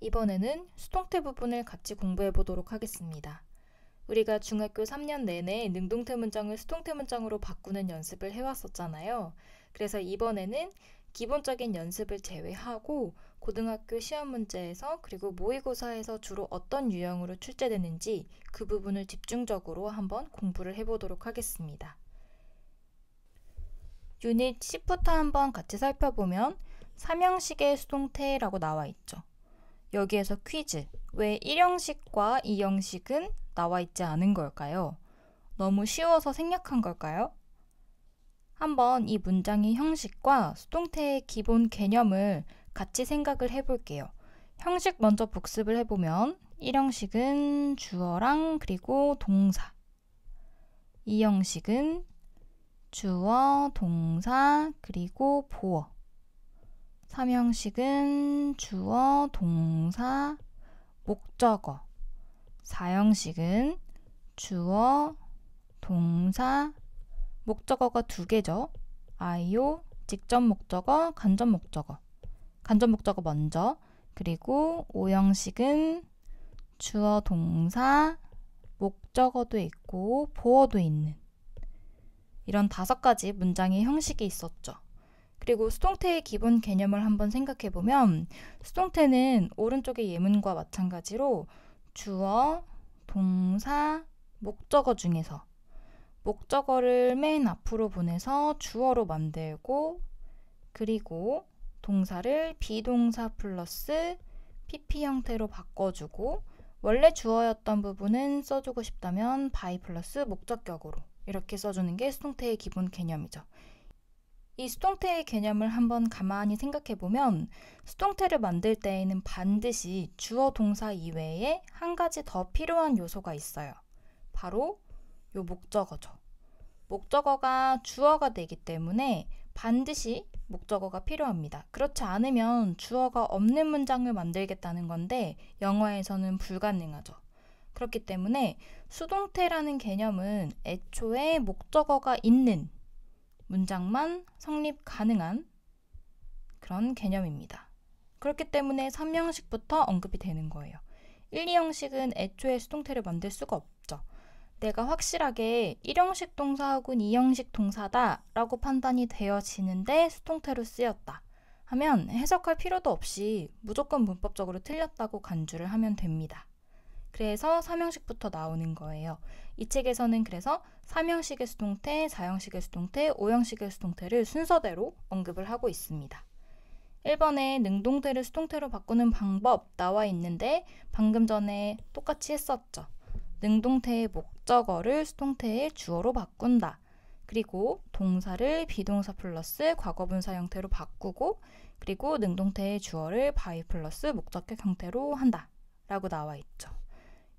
이번에는 수동태 부분을 같이 공부해 보도록 하겠습니다. 우리가 중학교 3년 내내 능동태 문장을 수동태 문장으로 바꾸는 연습을 해왔었잖아요. 그래서 이번에는 기본적인 연습을 제외하고 고등학교 시험 문제에서 그리고 모의고사에서 주로 어떤 유형으로 출제되는지 그 부분을 집중적으로 한번 공부를 해보도록 하겠습니다. 유닛 10부터 한번 같이 살펴보면 삼형식의 수동태라고 나와 있죠. 여기에서 퀴즈, 왜 1형식과 2형식은 나와 있지 않은 걸까요? 너무 쉬워서 생략한 걸까요? 한번 이 문장의 형식과 수동태의 기본 개념을 같이 생각을 해볼게요. 형식 먼저 복습을 해보면 1형식은 주어랑 그리고 동사, 2형식은 주어, 동사, 그리고 보어, 3형식은 주어, 동사, 목적어, 4형식은 주어, 동사, 목적어가 두 개죠. 아이오, 직접 목적어, 간접 목적어. 간접 목적어 먼저. 그리고 5형식은 주어, 동사, 목적어도 있고 보어도 있는 이런 5가지 문장의 형식이 있었죠. 그리고 수동태의 기본 개념을 한번 생각해보면 수동태는 오른쪽의 예문과 마찬가지로 주어, 동사, 목적어 중에서 목적어를 맨 앞으로 보내서 주어로 만들고 그리고 동사를 비동사 플러스 PP 형태로 바꿔주고 원래 주어였던 부분은 써주고 싶다면 by 플러스 목적격으로 이렇게 써주는 게 수동태의 기본 개념이죠. 이 수동태의 개념을 한번 가만히 생각해보면 수동태를 만들 때에는 반드시 주어 동사 이외에 한 가지 더 필요한 요소가 있어요. 바로 요 목적어죠. 목적어가 주어가 되기 때문에 반드시 목적어가 필요합니다. 그렇지 않으면 주어가 없는 문장을 만들겠다는 건데 영어에서는 불가능하죠. 그렇기 때문에 수동태라는 개념은 애초에 목적어가 있는 문장만 성립 가능한 그런 개념입니다. 그렇기 때문에 3형식부터 언급이 되는 거예요. 1, 2형식은 애초에 수동태를 만들 수가 없죠. 내가 확실하게 1형식 동사 혹은 2형식 동사다 라고 판단이 되어지는데 수동태로 쓰였다 하면 해석할 필요도 없이 무조건 문법적으로 틀렸다고 간주를 하면 됩니다. 그래서 3형식부터 나오는 거예요. 이 책에서는 그래서 3형식의 수동태, 4형식의 수동태, 5형식의 수동태를 순서대로 언급을 하고 있습니다. 1번에 능동태를 수동태로 바꾸는 방법 나와 있는데 방금 전에 똑같이 했었죠. 능동태의 목적어를 수동태의 주어로 바꾼다. 그리고 동사를 비동사 플러스 과거분사 형태로 바꾸고 그리고 능동태의 주어를 by 플러스 목적격 형태로 한다. 라고 나와 있죠.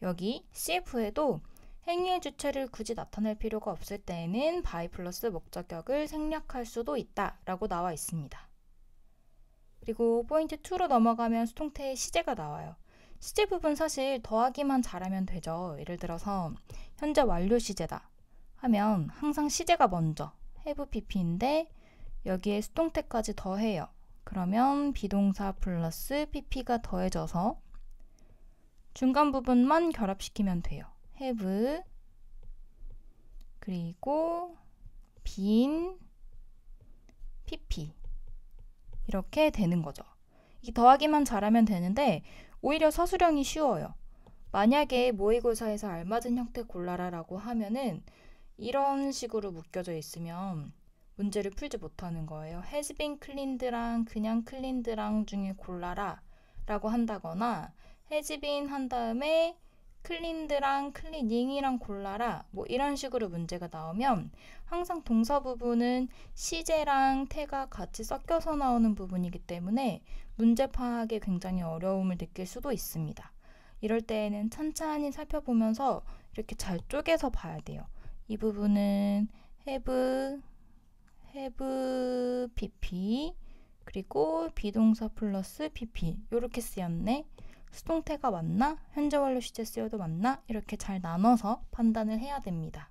여기 CF에도 행위의 주체를 굳이 나타낼 필요가 없을 때에는 by 플러스 목적격을 생략할 수도 있다. 라고 나와 있습니다. 그리고 포인트 2로 넘어가면 수동태의 시제가 나와요. 시제 부분 사실 더하기만 잘하면 되죠. 예를 들어서 현재 완료 시제다 하면 항상 시제가 먼저 have pp인데 여기에 수동태까지 더해요. 그러면 비동사 플러스 pp가 더해져서 중간 부분만 결합시키면 돼요. have 그리고 been pp 이렇게 되는 거죠. 이 더하기만 잘하면 되는데 오히려 서술형이 쉬워요. 만약에 모의고사에서 알맞은 형태 골라라 라고 하면은 이런 식으로 묶여져 있으면 문제를 풀지 못하는 거예요. has been cleaned랑 그냥 cleaned랑 중에 골라라 라고 한다거나 has been 한 다음에 cleaned랑 cleaning이랑 골라라 뭐 이런 식으로 문제가 나오면 항상 동사 부분은 시제랑 태가 같이 섞여서 나오는 부분이기 때문에 문제 파악에 굉장히 어려움을 느낄 수도 있습니다. 이럴 때에는 찬찬히 살펴보면서 이렇게 잘 쪼개서 봐야 돼요. 이 부분은 have pp 그리고 비동사 플러스 pp 이렇게 쓰였네. 수동태가 맞나? 현재 완료 시제 쓰여도 맞나? 이렇게 잘 나눠서 판단을 해야 됩니다.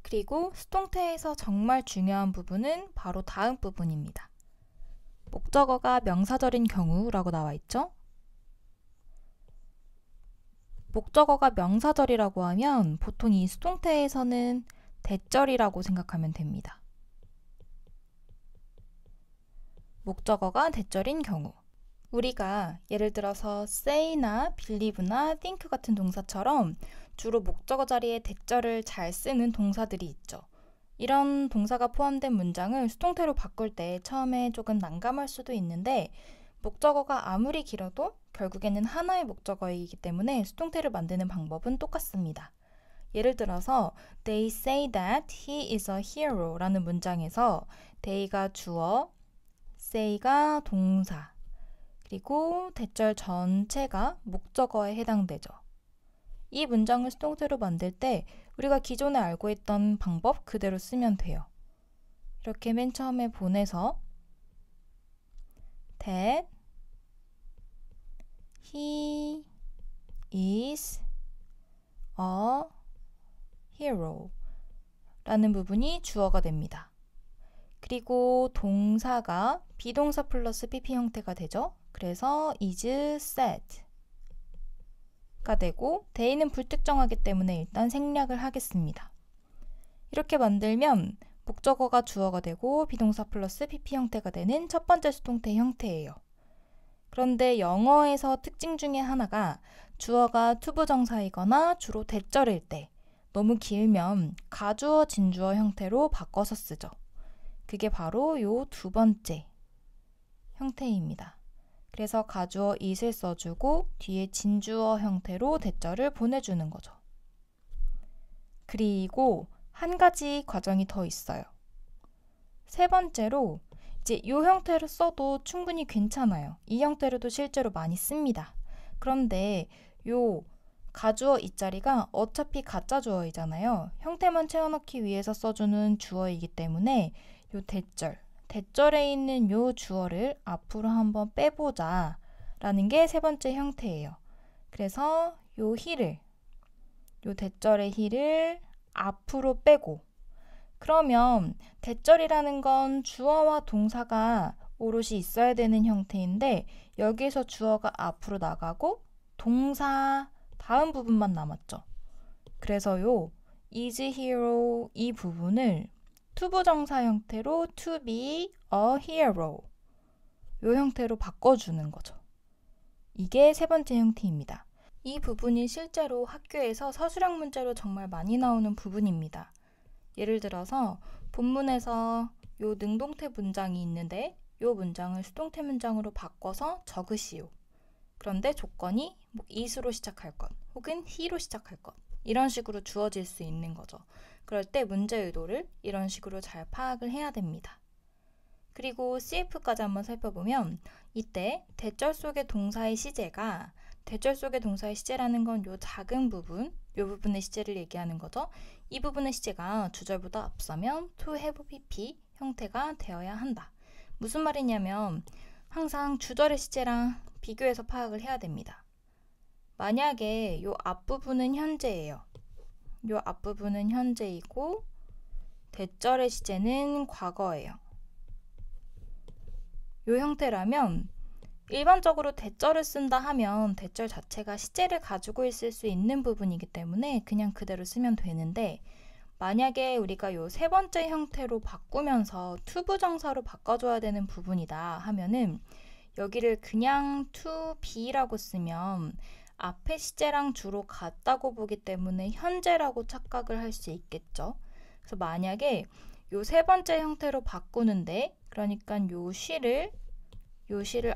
그리고 수동태에서 정말 중요한 부분은 바로 다음 부분입니다. 목적어가 명사절인 경우라고 나와 있죠? 목적어가 명사절이라고 하면 보통 이 수동태에서는 대절이라고 생각하면 됩니다. 목적어가 대절인 경우, 우리가 예를 들어서 say나 believe나 think 같은 동사처럼 주로 목적어 자리에 대절을 잘 쓰는 동사들이 있죠. 이런 동사가 포함된 문장을 수동태로 바꿀 때 처음에 조금 난감할 수도 있는데 목적어가 아무리 길어도 결국에는 하나의 목적어이기 때문에 수동태를 만드는 방법은 똑같습니다. 예를 들어서 They say that he is a hero 라는 문장에서 they가 주어, say가 동사, 그리고 대절 전체가 목적어에 해당되죠. 이 문장을 수동태로 만들 때 우리가 기존에 알고 있던 방법 그대로 쓰면 돼요. 이렇게 맨 처음에 보내서 that he is a hero 라는 부분이 주어가 됩니다. 그리고 동사가 비동사 플러스 PP 형태가 되죠. 그래서 is said 가 되고 they는 불특정하기 때문에 일단 생략을 하겠습니다. 이렇게 만들면 목적어가 주어가 되고 비동사 플러스 PP 형태가 되는 첫 번째 수동태 형태예요. 그런데 영어에서 특징 중에 하나가 주어가 투부정사이거나 주로 대절일 때 너무 길면 가주어, 진주어 형태로 바꿔서 쓰죠. 그게 바로 요 두 번째 형태입니다. 그래서 가주어 it을 써주고 뒤에 진주어 형태로 대절을 보내주는 거죠. 그리고 한 가지 과정이 더 있어요. 세 번째로 이제 이 형태로 써도 충분히 괜찮아요. 이 형태로도 실제로 많이 씁니다. 그런데 요 가주어 이 자리가 어차피 가짜 주어이잖아요. 형태만 채워넣기 위해서 써주는 주어이기 때문에 요 대절에 있는 요 주어를 앞으로 한번 빼보자 라는 게 세 번째 형태예요. 그래서 요 대절의 he를 앞으로 빼고, 그러면 대절이라는 건 주어와 동사가 오롯이 있어야 되는 형태인데 여기에서 주어가 앞으로 나가고 동사 다음 부분만 남았죠. 그래서 요 is hero 이 부분을 투부정사 형태로 to be a hero 요 형태로 바꿔주는 거죠. 이게 세 번째 형태입니다. 이 부분이 실제로 학교에서 서술형 문제로 정말 많이 나오는 부분입니다. 예를 들어서 본문에서 요 능동태 문장이 있는데 요 문장을 수동태 문장으로 바꿔서 적으시오. 그런데 조건이 is로 시작할 것 혹은 he로 시작할 것 이런 식으로 주어질 수 있는 거죠. 그럴 때 문제 의도를 이런 식으로 잘 파악을 해야 됩니다. 그리고 CF까지 한번 살펴보면 이때 대절 속의 동사의 시제가 대절 속의 동사의 시제라는 건 요 작은 부분, 요 부분의 시제를 얘기하는 거죠. 이 부분의 시제가 주절보다 앞서면 to have PP 형태가 되어야 한다. 무슨 말이냐면 항상 주절의 시제랑 비교해서 파악을 해야 됩니다. 만약에 요 앞부분은 현재예요. 요 앞부분은 현재이고 대절의 시제는 과거예요. 요 형태라면 일반적으로 대절을 쓴다 하면 대절 자체가 시제를 가지고 있을 수 있는 부분이기 때문에 그냥 그대로 쓰면 되는데 만약에 우리가 요 세 번째 형태로 바꾸면서 투부정사로 바꿔줘야 되는 부분이다 하면은 여기를 그냥 to be라고 쓰면 앞에 시제랑 주로 같다고 보기 때문에 현재라고 착각을 할 수 있겠죠. 그래서 만약에 요 세 번째 형태로 바꾸는데 그러니까 요 she를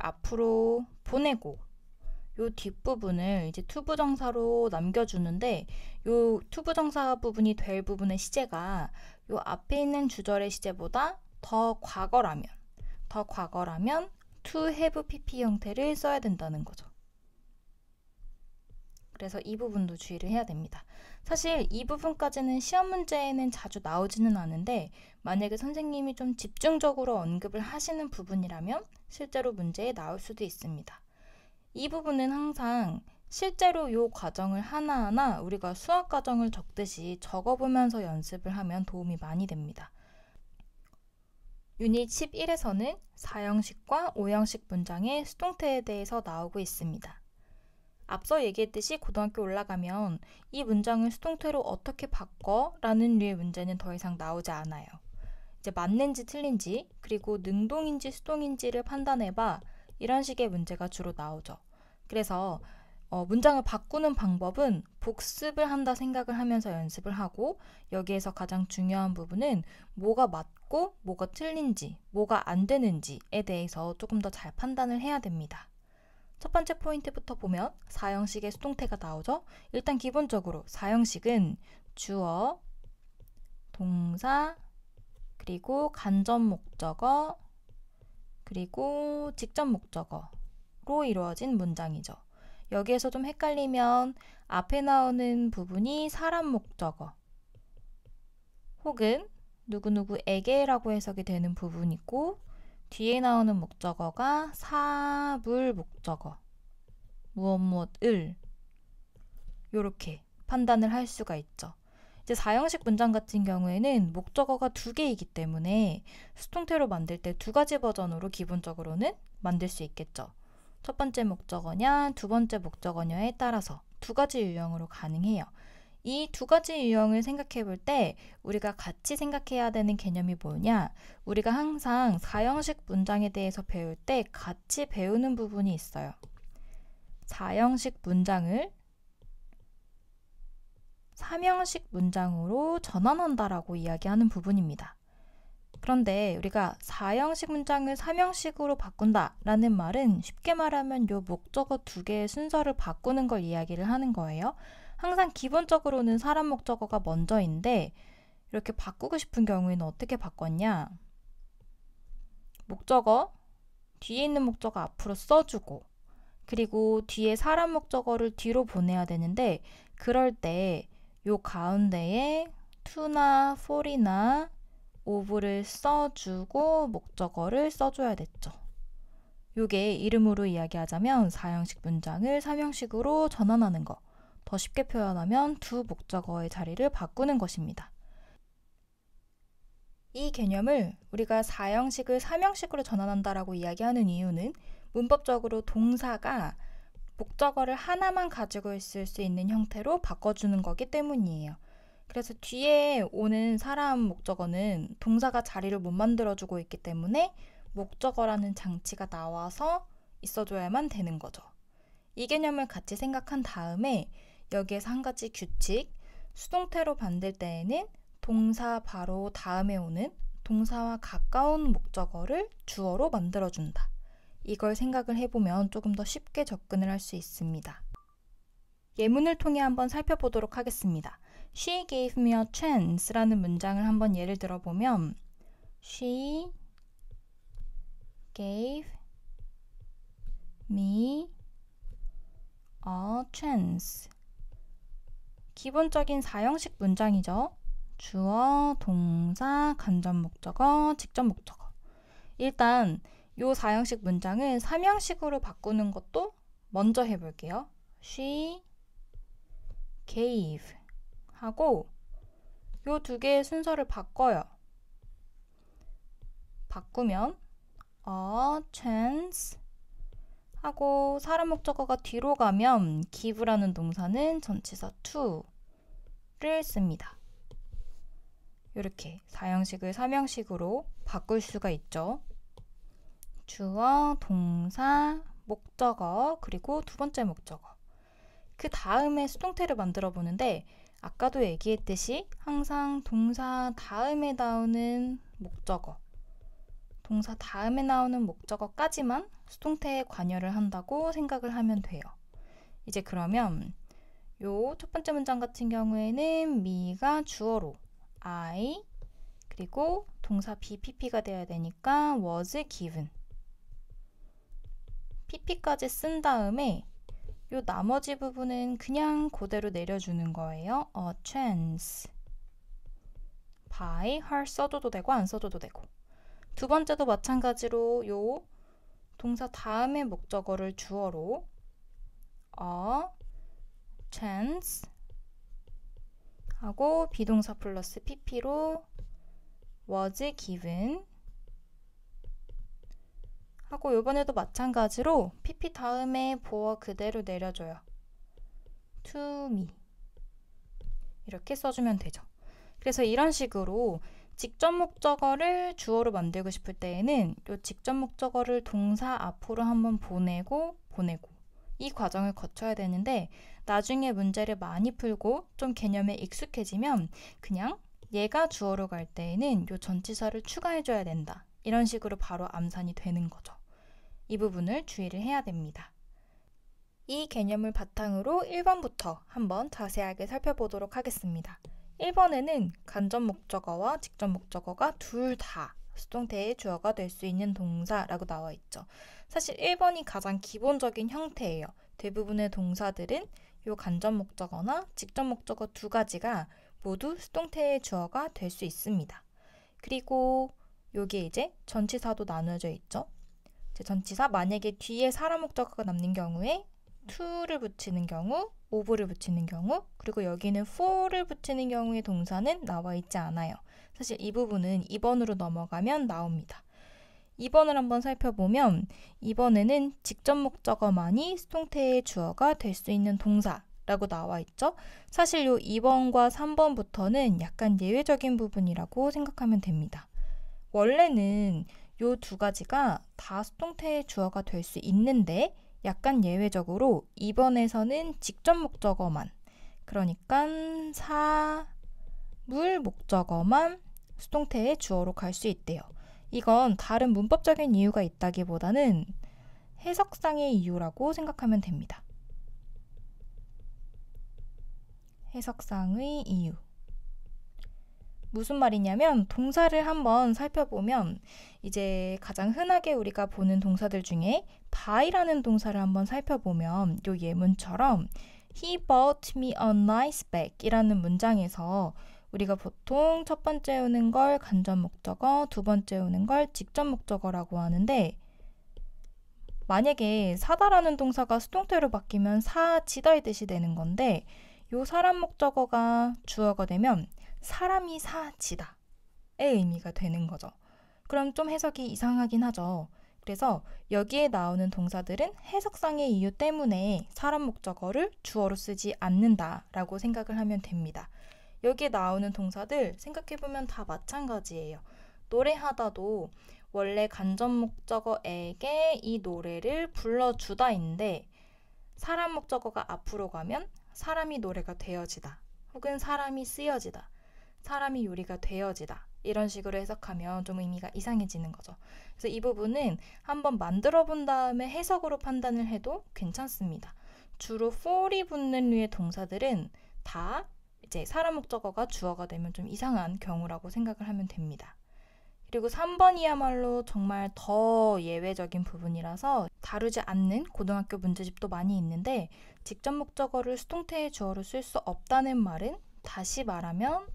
앞으로 보내고 요 뒷부분을 이제 투부정사로 남겨주는데 요 투부정사 부분이 될 부분의 시제가 요 앞에 있는 주절의 시제보다 더 과거라면 to have pp 형태를 써야 된다는 거죠. 그래서 이 부분도 주의를 해야 됩니다. 사실 이 부분까지는 시험 문제에는 자주 나오지는 않은데 만약에 선생님이 좀 집중적으로 언급을 하시는 부분이라면 실제로 문제에 나올 수도 있습니다. 이 부분은 항상 실제로 이 과정을 하나하나 우리가 수학 과정을 적듯이 적어보면서 연습을 하면 도움이 많이 됩니다. 유닛 11에서는 4형식과 5형식 문장의 수동태에 대해서 나오고 있습니다. 앞서 얘기했듯이 고등학교 올라가면 이 문장을 수동태로 어떻게 바꿔? 라는 류의 문제는 더 이상 나오지 않아요. 이제 맞는지 틀린지, 그리고 능동인지 수동인지를 판단해봐. 이런 식의 문제가 주로 나오죠. 그래서 문장을 바꾸는 방법은 복습을 한다 생각을 하면서 연습을 하고, 여기에서 가장 중요한 부분은 뭐가 맞고 뭐가 틀린지, 뭐가 안 되는지에 대해서 조금 더 잘 판단을 해야 됩니다. 첫 번째 포인트부터 보면 사형식의 수동태가 나오죠. 일단 기본적으로 사형식은 주어, 동사, 그리고 간접 목적어, 그리고 직접 목적어로 이루어진 문장이죠. 여기에서 좀 헷갈리면 앞에 나오는 부분이 사람 목적어 혹은 누구누구에게라고 해석이 되는 부분이 있고, 뒤에 나오는 목적어가 사물 목적어, 무엇무엇을, 이렇게 판단을 할 수가 있죠. 이제 사형식 문장 같은 경우에는 목적어가 2개이기 때문에 수동태로 만들 때 2가지 버전으로 기본적으로는 만들 수 있겠죠. 첫 번째 목적어냐, 두 번째 목적어냐에 따라서 2가지 유형으로 가능해요. 이 2가지 유형을 생각해 볼 때 우리가 같이 생각해야 되는 개념이 뭐냐? 우리가 항상 사형식 문장에 대해서 배울 때 같이 배우는 부분이 있어요. 사형식 문장을 삼형식 문장으로 전환한다라고 이야기하는 부분입니다. 그런데 우리가 사형식 문장을 삼형식으로 바꾼다라는 말은 쉽게 말하면 요 목적어 2개의 순서를 바꾸는 걸 이야기를 하는 거예요. 항상 기본적으로는 사람 목적어가 먼저인데 이렇게 바꾸고 싶은 경우에는 어떻게 바꿨냐? 목적어, 뒤에 있는 목적어 앞으로 써주고, 그리고 뒤에 사람 목적어를 뒤로 보내야 되는데, 그럴 때 요 가운데에 to나 for이나 of를 써주고 목적어를 써줘야 됐죠. 요게 이름으로 이야기하자면 사형식 문장을 삼형식으로 전환하는 거, 더 쉽게 표현하면 2 목적어의 자리를 바꾸는 것입니다. 이 개념을 우리가 사형식을 삼형식으로 전환한다라고 이야기하는 이유는 문법적으로 동사가 목적어를 하나만 가지고 있을 수 있는 형태로 바꿔주는 거기 때문이에요. 그래서 뒤에 오는 사람 목적어는 동사가 자리를 못 만들어주고 있기 때문에 목적어라는 장치가 나와서 있어줘야만 되는 거죠. 이 개념을 같이 생각한 다음에 여기에서 한 가지 규칙, 수동태로 만들 때에는 동사 바로 다음에 오는 동사와 가까운 목적어를 주어로 만들어준다. 이걸 생각을 해보면 조금 더 쉽게 접근을 할 수 있습니다. 예문을 통해 한번 살펴보도록 하겠습니다. She gave me a chance라는 문장을 한번 예를 들어보면 She gave me a chance. 기본적인 사형식 문장이죠. 주어, 동사, 간접 목적어, 직접 목적어. 일단 요 사형식 문장을 삼형식으로 바꾸는 것도 먼저 해볼게요. She gave 하고 요 2개의 순서를 바꿔요. 바꾸면 a chance 하고 사람 목적어가 뒤로 가면 give라는 동사는 전치사 to를 씁니다. 이렇게 사형식을 삼형식으로 바꿀 수가 있죠. 주어, 동사, 목적어, 그리고 2번째 목적어. 그 다음에 수동태를 만들어 보는데 아까도 얘기했듯이 항상 동사 다음에 나오는 목적어, 동사 다음에 나오는 목적어까지만 수동태에 관여를 한다고 생각을 하면 돼요. 이제 그러면 요 첫 번째 문장 같은 경우에는 me가 주어로 I, 그리고 동사 BPP가 돼야 되니까 was given. PP까지 쓴 다음에 요 나머지 부분은 그냥 그대로 내려주는 거예요. A chance. by her 써줘도 되고 안 써줘도 되고. 2번째도 마찬가지로 요 동사 다음에 목적어를 주어로 a chance 하고 비동사 플러스 pp로 was given 하고 이번에도 마찬가지로 pp 다음에 보어 그대로 내려줘요. to me. 이렇게 써주면 되죠. 그래서 이런 식으로 직접 목적어를 주어로 만들고 싶을 때에는 이 직접 목적어를 동사 앞으로 한번 보내고 이 과정을 거쳐야 되는데 나중에 문제를 많이 풀고 좀 개념에 익숙해지면 그냥 얘가 주어로 갈 때에는 이 전치사를 추가해줘야 된다. 이런 식으로 바로 암산이 되는 거죠. 이 부분을 주의를 해야 됩니다. 이 개념을 바탕으로 1번부터 한번 자세하게 살펴보도록 하겠습니다. 1번에는 간접 목적어와 직접 목적어가 둘 다 수동태의 주어가 될 수 있는 동사라고 나와 있죠. 사실 1번이 가장 기본적인 형태예요. 대부분의 동사들은 이 간접 목적어나 직접 목적어 두 가지가 모두 수동태의 주어가 될 수 있습니다. 그리고 여기에 이제 전치사도 나누어져 있죠. 전치사 만약에 뒤에 사람 목적어가 남는 경우에 to를 붙이는 경우, of를 붙이는 경우, 그리고 여기는 for를 붙이는 경우의 동사는 나와 있지 않아요. 사실 이 부분은 2번으로 넘어가면 나옵니다. 2번을 한번 살펴보면 2번에는 직접 목적어만이 수동태의 주어가 될 수 있는 동사라고 나와 있죠. 사실 이 2번과 3번부터는 약간 예외적인 부분이라고 생각하면 됩니다. 원래는 이 두 가지가 다 수동태의 주어가 될 수 있는데 약간 예외적으로 2번에서는 직접 목적어만, 그러니까 사물 목적어만 수동태의 주어로 갈 수 있대요. 이건 다른 문법적인 이유가 있다기보다는 해석상의 이유라고 생각하면 됩니다. 해석상의 이유. 무슨 말이냐면 동사를 한번 살펴보면 이제 가장 흔하게 우리가 보는 동사들 중에 buy라는 동사를 한번 살펴보면 요 예문처럼 He bought me a nice bag 이라는 문장에서 우리가 보통 첫 번째 오는 걸 간접 목적어, 두 번째 오는 걸 직접 목적어라고 하는데 만약에 사다라는 동사가 수동태로 바뀌면 사지다의 뜻이 되는 건데 요 사람 목적어가 주어가 되면 사람이 사지다의 의미가 되는 거죠. 그럼 좀 해석이 이상하긴 하죠. 그래서 여기에 나오는 동사들은 해석상의 이유 때문에 사람 목적어를 주어로 쓰지 않는다라고 생각을 하면 됩니다. 여기에 나오는 동사들 생각해보면 다 마찬가지예요. 노래하다도 원래 간접 목적어에게 이 노래를 불러주다인데 사람 목적어가 앞으로 가면 사람이 노래가 되어지다 혹은 사람이 쓰여지다 사람이 요리가 되어지다 이런 식으로 해석하면 좀 의미가 이상해지는 거죠. 그래서 이 부분은 한번 만들어 본 다음에 해석으로 판단을 해도 괜찮습니다. 주로 for이 붙는 류의 동사들은 다 이제 사람 목적어가 주어가 되면 좀 이상한 경우라고 생각을 하면 됩니다. 그리고 3번이야말로 정말 더 예외적인 부분이라서 다루지 않는 고등학교 문제집도 많이 있는데 직접 목적어를 수동태의 주어로 쓸 수 없다는 말은 다시 말하면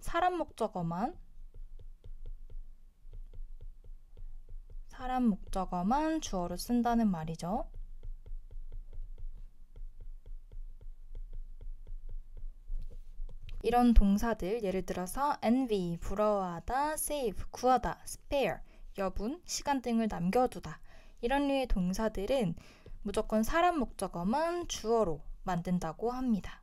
사람 목적어만 주어로 쓴다는 말이죠. 이런 동사들 예를 들어서 envy, 부러워하다, save, 구하다, spare, 여분, 시간 등을 남겨두다 이런 류의 동사들은 무조건 사람 목적어만 주어로 만든다고 합니다.